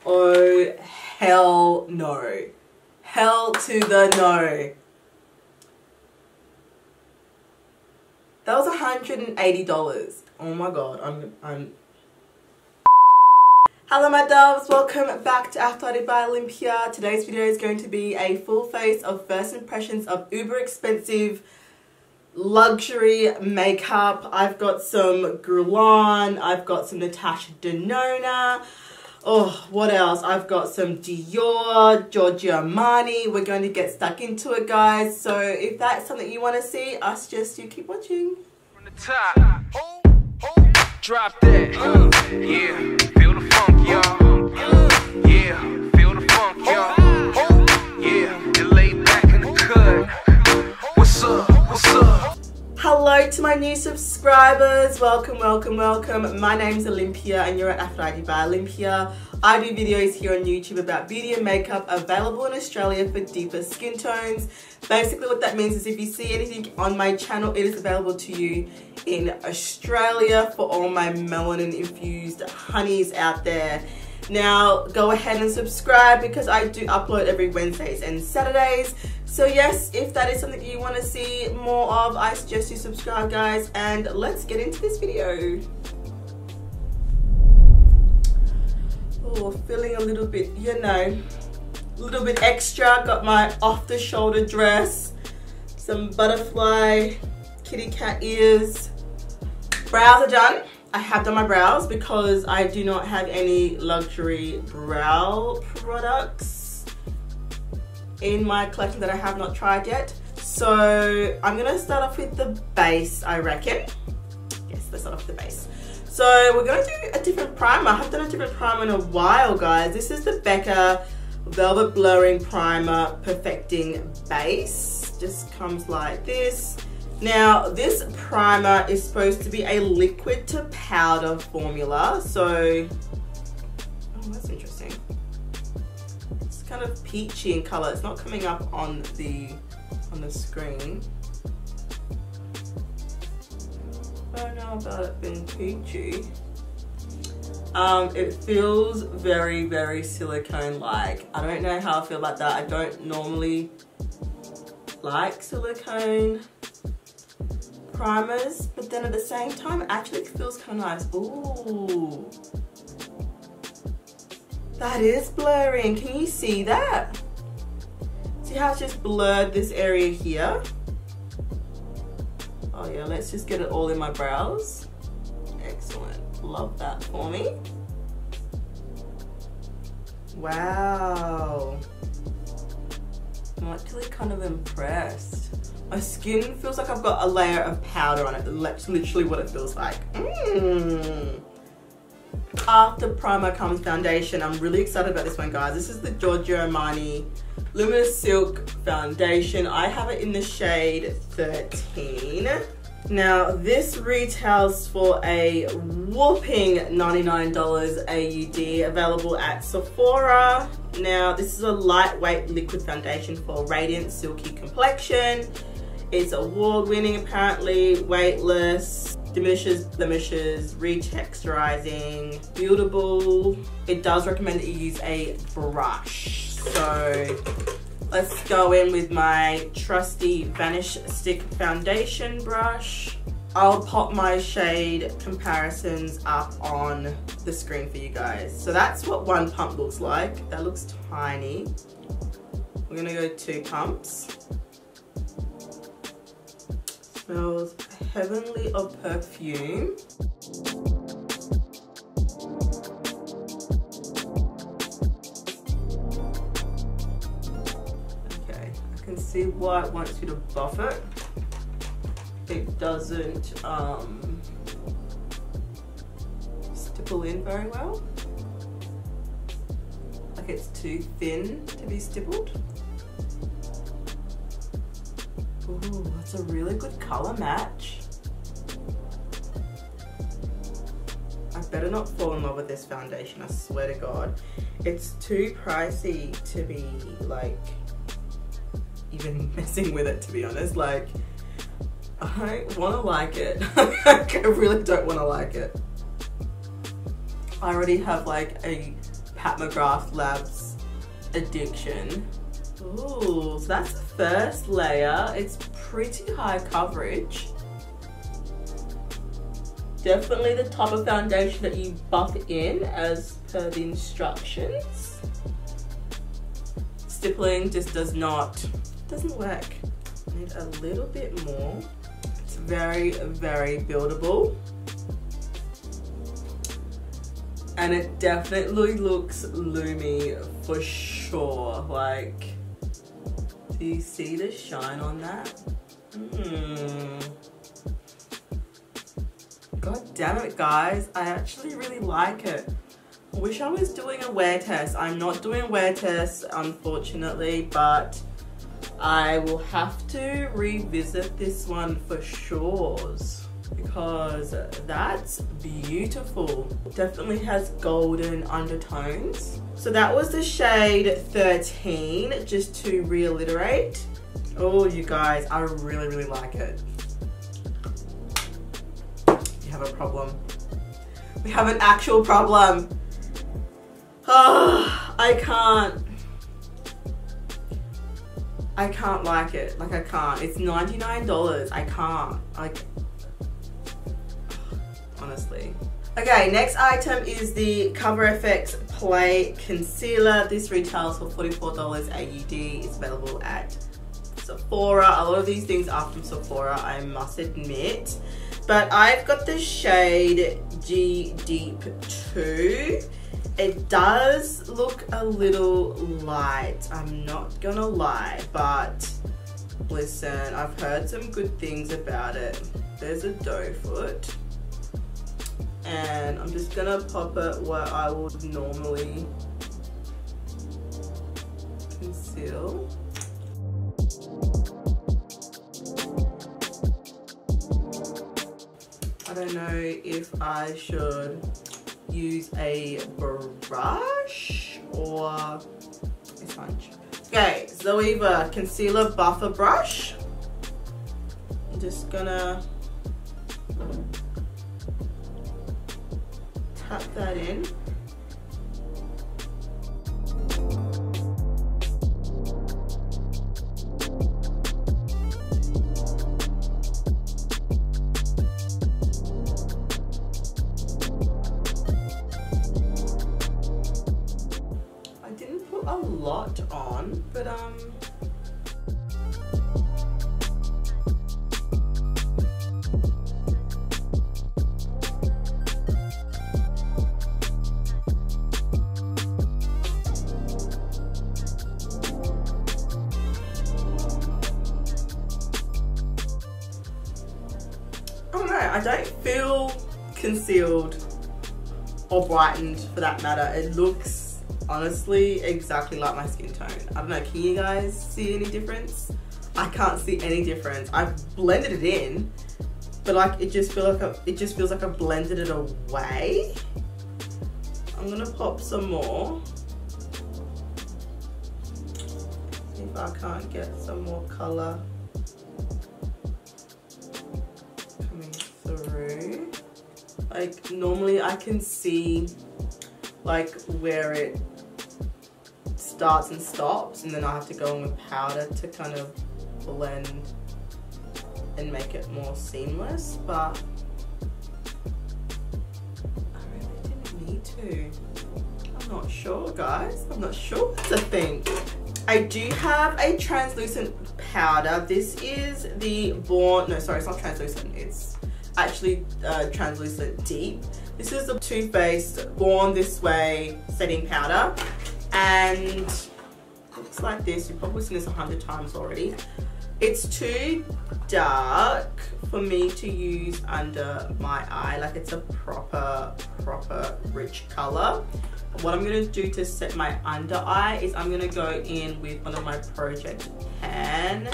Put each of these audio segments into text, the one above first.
Oh, hell no. Hell to the no. That was $180. Oh my god, I'm Hello my doves, welcome back to Afrodite by Olympia. Today's video is going to be a full face of first impressions of uber expensive luxury makeup. I've got some Guerlain, I've got some Natasha Denona. Oh, what else? I've got some Dior, Giorgio Armani. We're going to get stuck into it, guys. So if that's something you want to see, I suggest you keep watching. From the top, drop that. Yeah, feel the funk, y'all. Yeah, feel the funk, y'all. Yeah, you lay back in the cut. What's up? What's up? Hello to my new subscribers. Welcome, welcome, welcome. My name is Olympia and you're at Afrodite by Olympia. I do videos here on YouTube about beauty and makeup available in Australia for deeper skin tones. Basically what that means is if you see anything on my channel, it is available to you in Australia for all my melanin infused honeys out there. Now go ahead and subscribe because I do upload every Wednesdays and Saturdays. So yes, if that is something you want to see more of, I suggest you subscribe, guys, and let's get into this video. Oh, feeling a little bit, you know, a little bit extra. Got my off-the-shoulder dress, some butterfly kitty cat ears. Brows are done. I have done my brows because I do not have any luxury brow products in my collection that I have not tried yet. So I'm gonna start off with the base, I reckon. Yes, let's start off with the base. So we're gonna do a different primer. I haven't done a different primer in a while, guys. This is the BECCA Velvet Blurring Primer Perfecting Base. Just comes like this. Now, this primer is supposed to be a liquid to powder formula. So, oh, that's interesting. It's kind of peachy in color. It's not coming up on the screen. I don't know about it being peachy. It feels very, very silicone-like. I don't know how I feel about that. I don't normally like silicone primers, but then at the same time, it actually feels kind of nice. Ooh. That is blurring. Can you see that? See how it's just blurred this area here? Oh yeah, let's just get it all in my brows. Excellent, love that for me. Wow. I'm actually kind of impressed. My skin feels like I've got a layer of powder on it. That's literally what it feels like. After primer comes foundation. I'm really excited about this one, guys. This is the Giorgio Armani Luminous Silk Foundation. I have it in the shade 13. Now, this retails for a whopping $99 AUD, available at Sephora. Now, this is a lightweight liquid foundation for radiant, silky complexion. It's award-winning, apparently, weightless, diminishes blemishes, retexturizing, buildable. It does recommend that you use a brush. So let's go in with my trusty Vanish Stick Foundation brush. I'll pop my shade comparisons up on the screen for you guys. So that's what one pump looks like. That looks tiny. We're gonna go 2 pumps. Smells heavenly of perfume. Okay, I can see why it wants you to buff it. It doesn't stipple in very well. Like it's too thin to be stippled. Ooh, that's a really good color match. I better not fall in love with this foundation, I swear to God. It's too pricey to be like even messing with it, to be honest. Like, I don't want to like it. I really don't want to like it. I already have like a Pat McGrath Labs Addiction. Ooh, so that's the first layer. It's pretty high coverage. Definitely the type of foundation that you buff in as per the instructions. Stippling just doesn't work. I need a little bit more. It's very, very buildable. And it definitely looks loomy for sure. Like, do you see the shine on that? God damn it, guys. I actually really like it. I wish I was doing a wear test. I'm not doing a wear test, unfortunately, but I will have to revisit this one for sure, because that's beautiful. Definitely has golden undertones. So that was the shade 13, just to reiterate. Oh, you guys, I really, really like it. We have a problem. We have an actual problem. Oh, I can't like it. Like, I can't. It's $99. I can't. Like, honestly. Okay, next item is the Cover FX Play Concealer. This retails for $44 AUD. It's available at Sephora. A lot of these things are from Sephora, I must admit. But I've got the shade G Deep 2. It does look a little light, I'm not gonna lie, but listen, I've heard some good things about it. There's a doe foot, and I'm just gonna pop it where I would normally conceal. I don't know if I should use a brush or a sponge. Okay, Zoeva Concealer Buffer Brush. I'm just gonna tap that in. A lot on, but I don't know, I don't feel concealed or brightened for that matter. It looks honestly exactly like my skin tone. I don't know, can you guys see any difference? I can't see any difference. I've blended it in, but like it just feels like I blended it away. I'm gonna pop some more. See if I can't get some more color coming through. Like, normally I can see like where it starts and stops, and then I have to go in with powder to kind of blend and make it more seamless, but I really didn't need to. I'm not sure, guys. I'm not sure what to think. I do have a translucent powder. This is the no, sorry, it's not translucent. It's actually translucent deep. This is the Too Faced Born This Way setting powder, and looks like this. You've probably seen this 100 times already. It's too dark for me to use under my eye. Like, it's a proper rich color. What I'm gonna do to set my under eye is I'm gonna go in with one of my Project Pan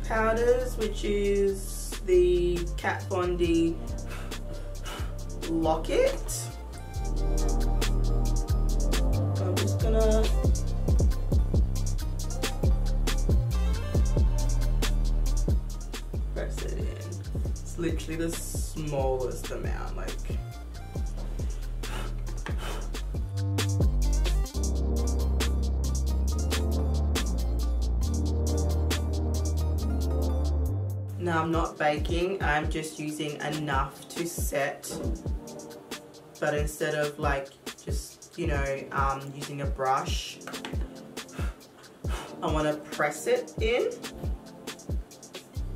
powders, which is the Kat Von D Locket. I'm just gonna press it in. It's literally the smallest amount, like. Now I'm not baking, I'm just using enough to set, but instead of like just, you know, using a brush, I want to press it in.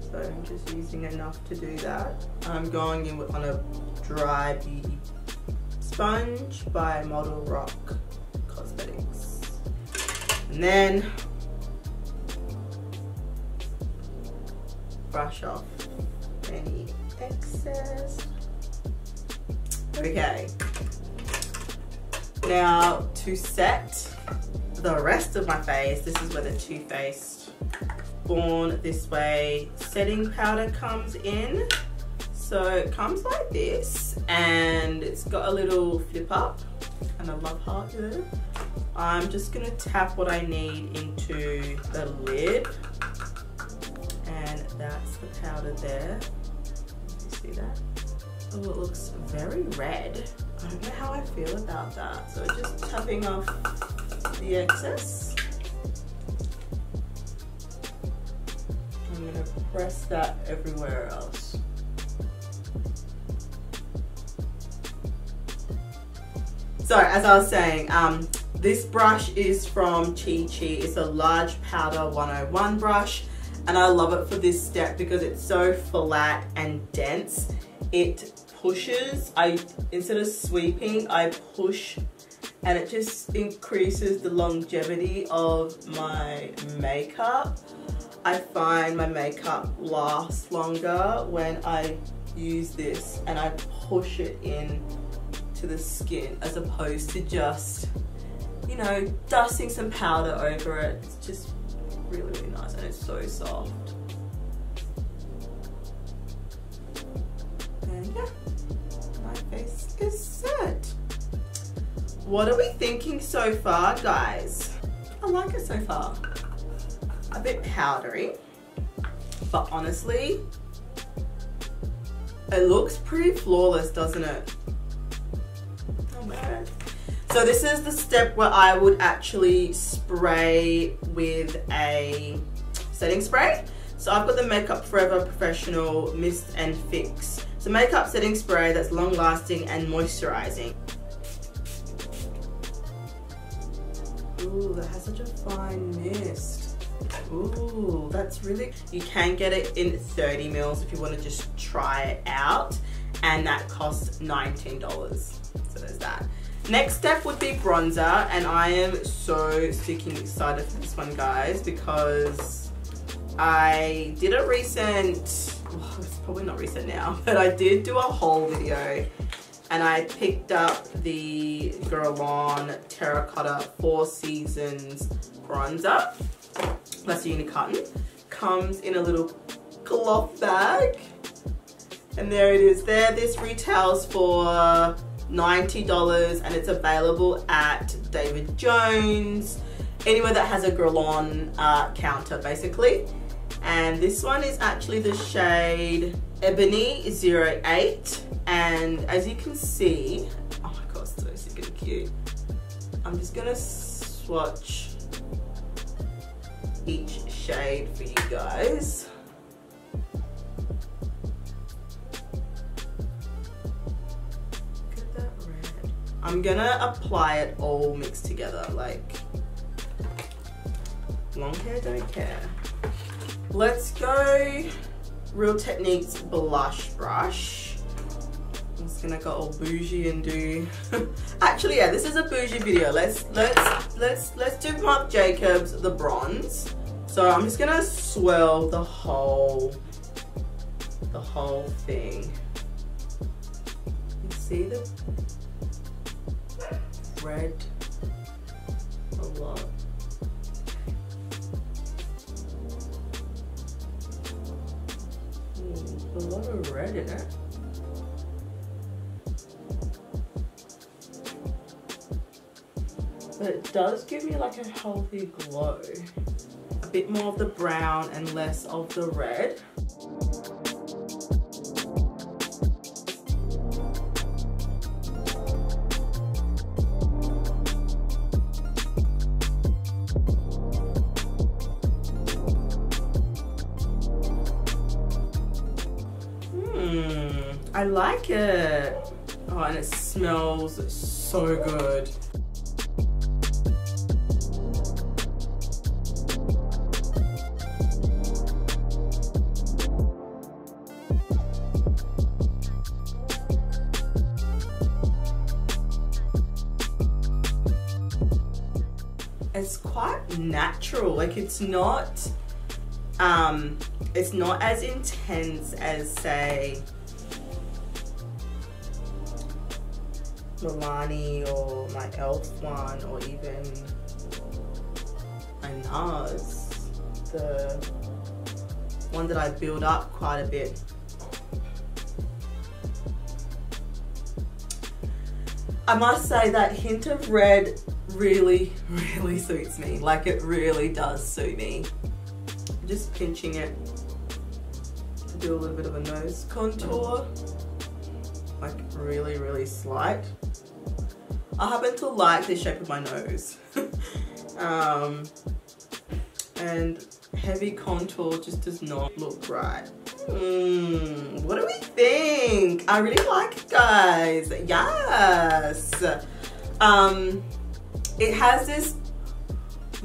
So I'm just using enough to do that. I'm going in on a dry beauty sponge by Model Rock Cosmetics. And then brush off any excess. Okay. Now to set the rest of my face, this is where the Too Faced Born This Way setting powder comes in. So it comes like this and it's got a little flip up and a love heart here. I'm just gonna tap what I need into the lid, and that's the powder there. You see that? Oh, it looks very red. I don't know how I feel about that. So just tapping off the excess. I'm gonna press that everywhere else. So as I was saying, this brush is from Chi Chi. It's a large powder 101 brush, and I love it for this step because it's so flat and dense. It pushes, instead of sweeping, I push, and it just increases the longevity of my makeup. I find my makeup lasts longer when I use this and I push it in to the skin as opposed to just, you know, dusting some powder over it. It's just really, really nice, and it's so soft. And yeah, my face is set. What are we thinking so far, guys? I like it so far. A bit powdery, but honestly, it looks pretty flawless, doesn't it? Oh man. So this is the step where I would actually spray with a setting spray. So I've got the Makeup Forever Professional Mist and Fix. So makeup setting spray that's long lasting and moisturizing. Ooh, that has such a fine mist. Ooh, that's really, you can get it in 30 mils if you want to just try it out, and that costs $19. So there's that. Next step would be bronzer, and I am so sticking excited for this one, guys, because I did a recent, well, it's probably not recent now, but I did do a haul video, and I picked up the Guerlain Terracotta 4 Seasons bronzer. That's a unicarton. Comes in a little cloth bag, and there it is there. This retails for $90, and it's available at David Jones, anywhere that has a Guerlain counter basically. And this one is actually the shade Ebony 08, and as you can see, oh my god, so super cute. I'm just gonna swatch each shade for you guys. Look at that red. I'm gonna apply it all mixed together, like long hair don't care. Let's go Real Techniques blush brush. I'm just gonna go all bougie and do actually, yeah, this is a bougie video. Let's do Marc Jacobs the bronze. So I'm just gonna swirl the whole thing. You see the red a lot. A lot of red in it. But it does give me like a healthy glow. A bit more of the brown and less of the red. I like it. Oh, and it smells so good. It's quite natural, like it's not as intense as, say, Milani or my e.l.f. one, or even my NARS, the one that I build up quite a bit. I must say that hint of red really suits me. Like, it really does suit me. Just pinching it to do a little bit of a nose contour, like really slight. I happen to like the shape of my nose. And heavy contour just does not look right. What do we think? I really like it, guys. Yes. It has this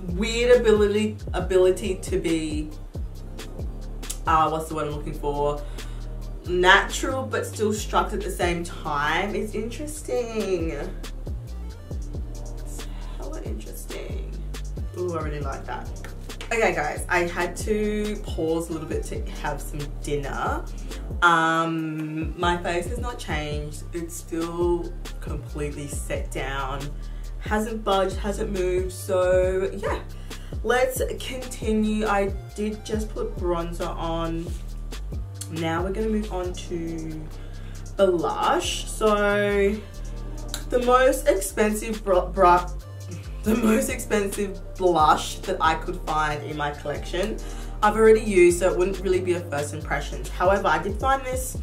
weird ability to be, what's the word I'm looking for? Natural, but still structured at the same time. It's interesting. It's hella interesting. Ooh, I really like that. Okay guys, I had to pause a little bit to have some dinner. My face has not changed. It's still completely set down. Hasn't budged, hasn't moved, so yeah. Let's continue. I did just put bronzer on. Now we're gonna move on to blush. So the most expensive blush that I could find in my collection, I've already used, so it wouldn't really be a first impression. However, I did find this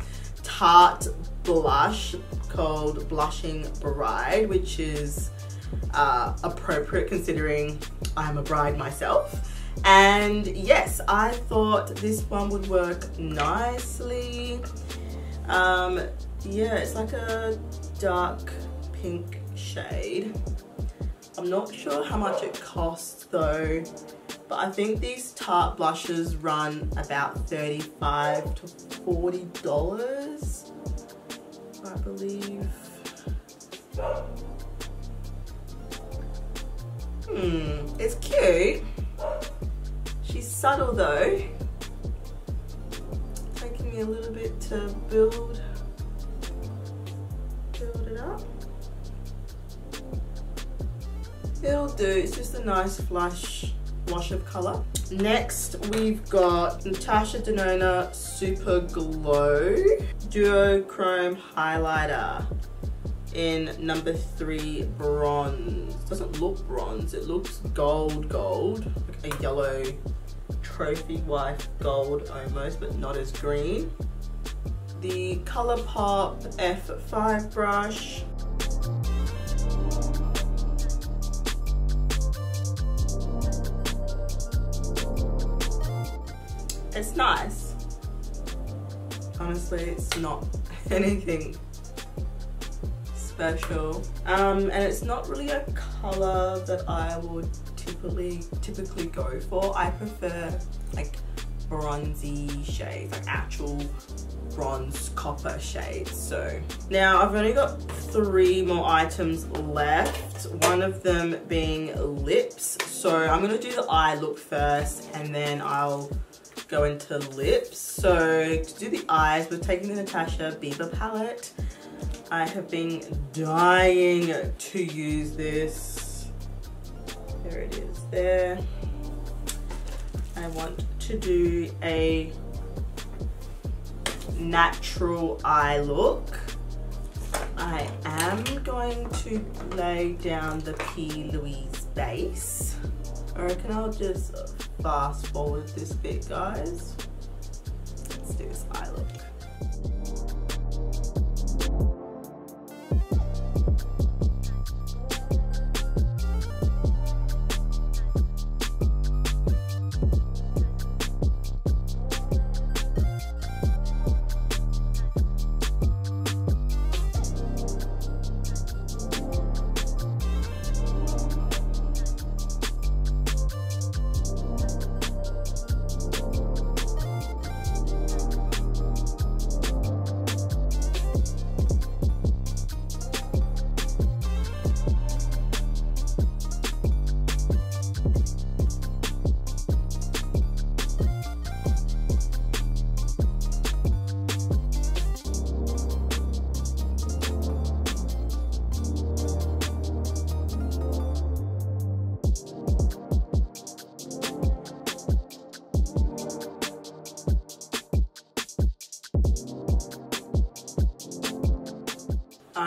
Tarte blush called Blushing Bride, which is appropriate considering I'm a bride myself. And yes, I thought this one would work nicely. Yeah, it's like a dark pink shade. I'm not sure how much it costs though, but I think these Tarte blushes run about $35 to $40, I believe. It's cute. She's subtle though. Taking me a little bit to build it up. It'll do. It's just a nice flush wash of color. Next, we've got Natasha Denona Super Glow Duochrome Highlighter in number 3 bronze. Doesn't look bronze, it looks gold, like a yellow trophy wife gold almost, but not as green. The ColourPop F5 brush. It's nice. Honestly, it's not anything special. And it's not really a color that I would typically go for. I prefer like bronzy shades, like actual bronze copper shades. So now I've only got 3 more items left, one of them being lips. So I'm gonna do the eye look first and then I'll go into lips. So to do the eyes, we're taking the Natasha Biba palette. I have been dying to use this. There it is there. I want to do a natural eye look. I am going to lay down the P.Louise base. I reckon I'll just fast forward this bit, guys. Let's do this eye look.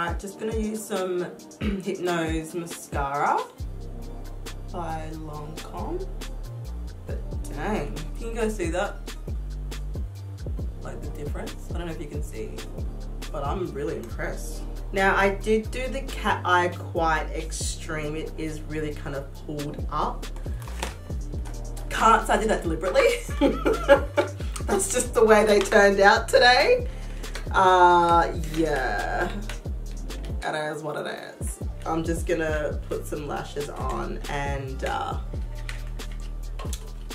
Alright, just gonna use some Hypnose mascara by Lancome. But dang, can you guys see that? Like the difference? I don't know if you can see, but I'm really impressed. Now I did do the cat eye quite extreme. It is really kind of pulled up. Can't say I did that deliberately. That's just the way they turned out today. Yeah, it is what it is. I'm just gonna put some lashes on and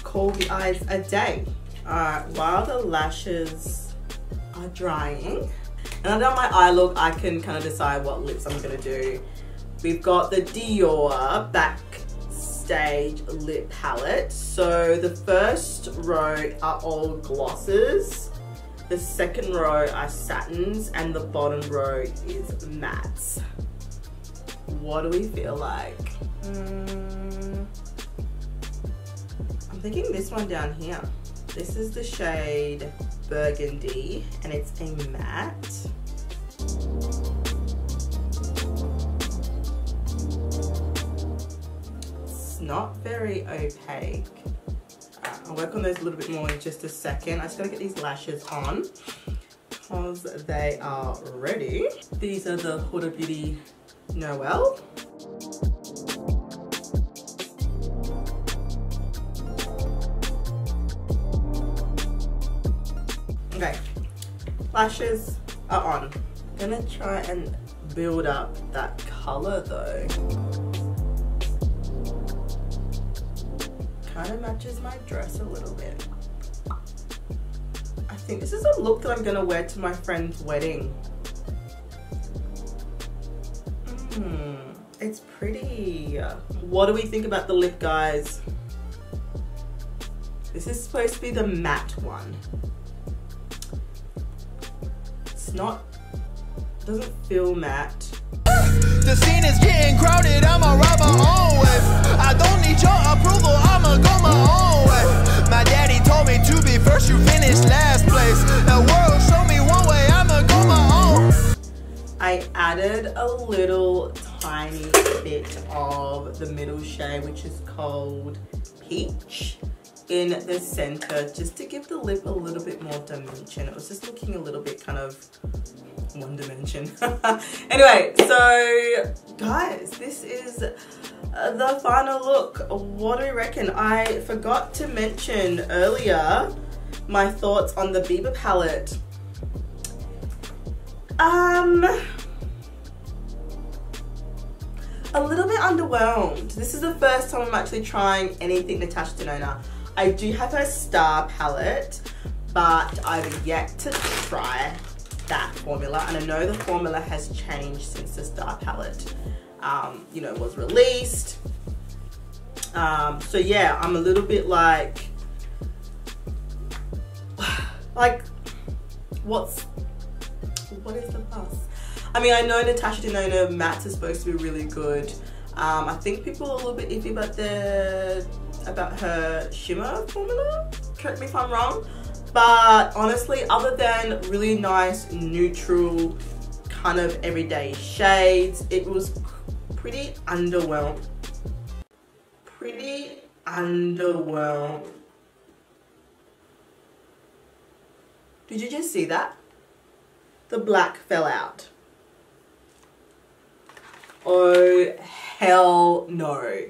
call the eyes a day. While the lashes are drying, and I've done my eye look, I can kind of decide what lips I'm gonna do. We've got the Dior Backstage lip palette. So the first row are all glosses. The second row are satins and the bottom row is mattes. What do we feel like? I'm thinking this one down here. This is the shade Burgundy and it's a matte. It's not very opaque. I'll work on those a little bit more in just a second. I just gotta get these lashes on because they are ready. These are the Huda Beauty Noel. Okay, lashes are on. I'm gonna try and build up that color though. Kind of matches my dress a little bit. I think this is a look that I'm gonna wear to my friend's wedding. It's pretty. What do we think about the lip, guys? This is supposed to be the matte one. It's not, doesn't feel matte. The scene is getting crowded, I'ma ride my own way. I don't need your approval, I'ma go my own way. My daddy told me to be first, you finish last place. The world show me one way, I'ma go my own. I added a little tiny bit of the middle shade, which is called Peach, in the center, just to give the lip a little bit more dimension. It was just looking a little bit kind of one dimension. Anyway, so guys, this is the final look. What do we reckon? I forgot to mention earlier my thoughts on the Biba palette. A little bit underwhelmed. This is the first time I'm actually trying anything Natasha Denona. I do have her Star palette, but I've yet to try that formula, and I know the formula has changed since the Star palette you know, was released. So yeah, I'm a little bit like what is the fuss? I mean, I know Natasha Denona mattes are supposed to be really good. I think people are a little bit iffy about her shimmer formula. Correct me if I'm wrong. But honestly, other than really nice, neutral, kind of everyday shades, it was pretty underwhelmed. Pretty underwhelmed. Did you just see that? The black fell out. Oh, hell no.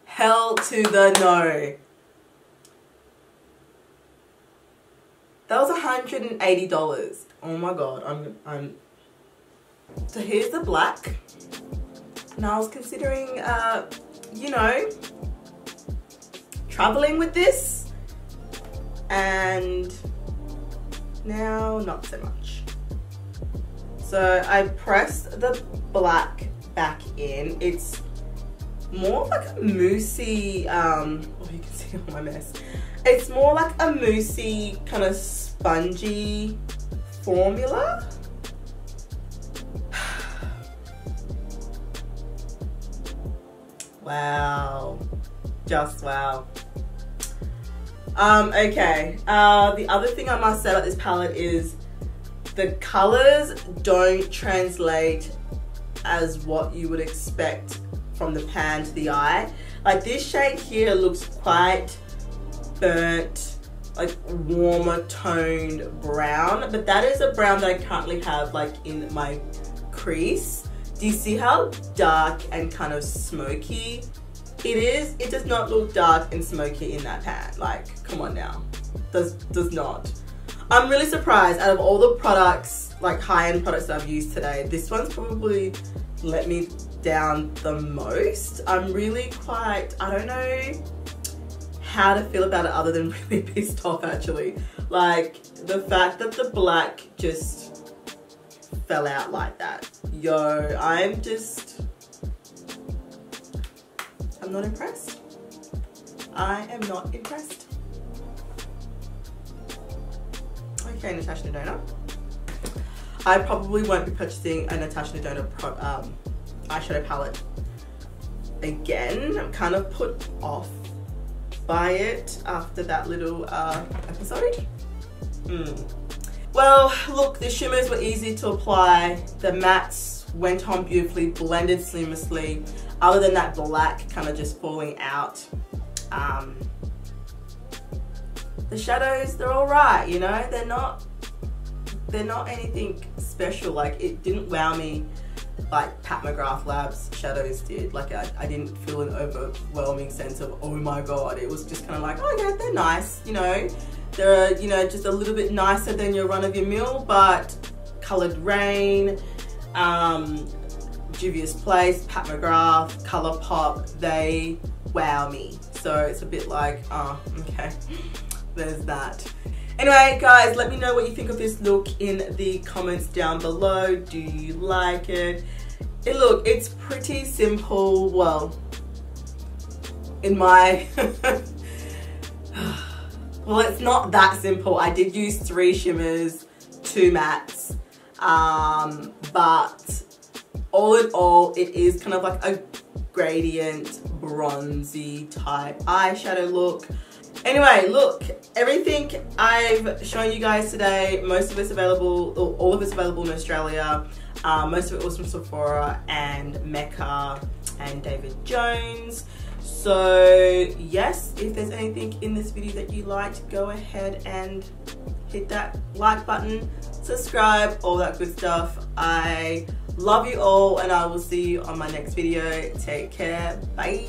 Hell to the no. That was $180. Oh my god, I'm. So here's the black. And I was considering, you know, traveling with this. And now not so much. So I pressed the black back in. It's more like a moussey, oh, you can see all my mess. It's more like a moussey, kind of spongy formula. Wow, just wow. Okay, the other thing I must say about this palette is the colors don't translate as what you would expect from the pan to the eye. Like this shade here looks quite burnt, like warmer toned brown, but that is a brown that I currently have like in my crease. Do you see how dark and kind of smoky it is? It does not look dark and smoky in that pan. Like, come on now. Does not. I'm really surprised, out of all the products, like high-end products that I've used today, this one's probably let me down the most. I'm really quite, I don't know how to feel about it other than really pissed off actually. Like the fact that the black just fell out like that. Yo, I'm not impressed. I am not impressed. Okay, Natasha Denona. I probably won't be purchasing a Natasha Denona eyeshadow palette again. I'm kind of put off by it after that little episode. Well, look, the shimmers were easy to apply. The mattes went on beautifully, blended seamlessly. Other than that black kind of just falling out. The shadows, they're all right, you know. They're not anything special. Like it didn't wow me like Pat McGrath Labs shadows did. Like I didn't feel an overwhelming sense of, oh my god. It was just kind of like, oh yeah, they're nice, you know. They're, you know, just a little bit nicer than your run-of-your-mill, but Coloured Rain, Juvia's Place, Pat McGrath, Colourpop, they wow me. So it's a bit like, oh, okay, there's that. Anyway, guys, let me know what you think of this look in the comments down below. Do you like it? Look, it's pretty simple. Well, in my... well, it's not that simple. I did use 3 shimmers, 2 mattes, but all in all, it is kind of like a gradient, bronzy type eyeshadow look. Anyway, look, everything I've shown you guys today, most of it's available, or all of it's available in Australia. Most of it was from Sephora and BECCA and David Jones. So yes, if there's anything in this video that you liked, go ahead and hit that like button, subscribe, all that good stuff. I love you all and I will see you on my next video. Take care, bye.